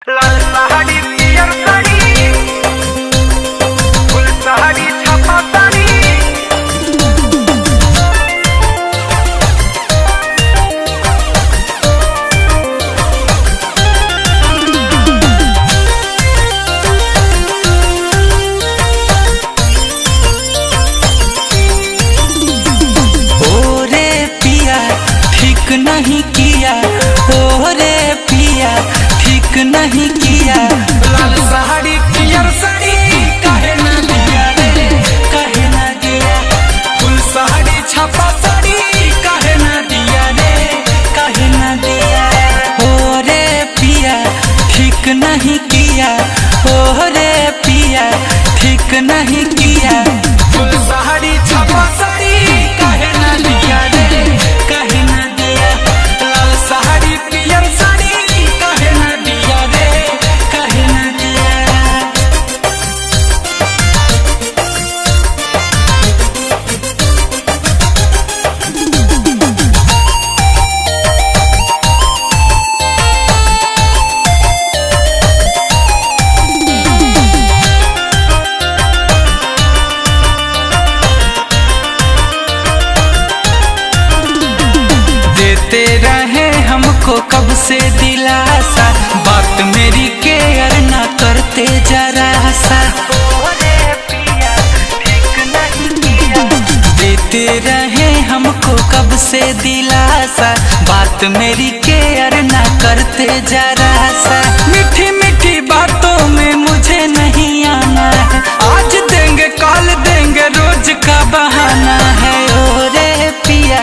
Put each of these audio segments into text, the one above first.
लाल साड़ी पियर साड़ी फुल साड़ी छपा साड़ी नहीं किया ओ रे पिया ठीक नहीं किया। लाल साड़ी पियर साड़ी काहे ना दिया रे काहे ना दिया। फुल साड़ी छपा साड़ी काहे ना दिया रे काहे ना दिया। ओ रे पिया ठीक नहीं किया ओ रे पिया ठीक नहीं किया। फुल साड़ी छपा साड़ी काहे ना दिया रे काहे ना दिया। लाल साड़ी पियर साड़ी काहे ना दिया रे काहे ना दिया। देते रहे हमको कब से दिलासा बात मेरी केयर ना करते जरा सा। देते रहे हमको कब से दिलासा बात मेरी केयर ना करते जरा सा। मीठी मीठी बातों में मुझे नहीं आना है। आज देंगे कल देंगे रोज का बहाना है। ओ रे पिया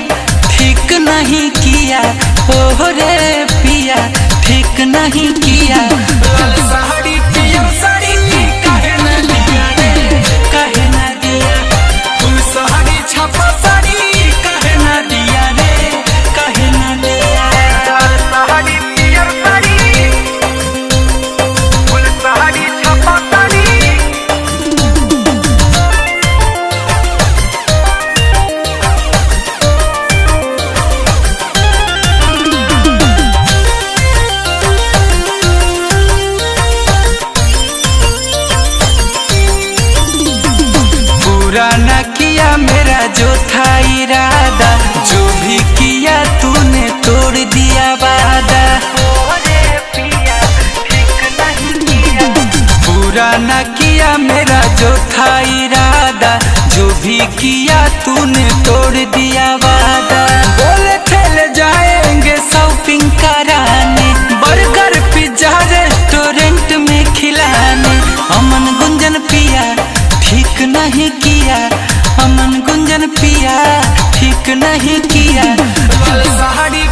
ठीक नहीं किया ओ रे पिया ठीक नहीं किया। लाल साड़ी पियर साड़ी काहे ना दिया रे काहे ना दिया। फुल साड़ी छपा साड़ी काहे ना दिया रे काहे ना दिया। लाल साड़ी पियर साड़ी फुल साड़ी छपा साड़ी पूरा न किया मेरा जो था इरादा जो भी किया तूने तोड़ दिया वादा। पूरा न किया मेरा जो था इरादा जो भी किया तूने तोड़ दिया वादा। बोले ठेले जाएंगे शॉपिंग कराने बर्गर पिज्जा रेस्टोरेंट में खिलाने। अमन गुंजन पिया ठीक नहीं किया अमन गुंजन पिया ठीक नहीं किया। लाल साड़ी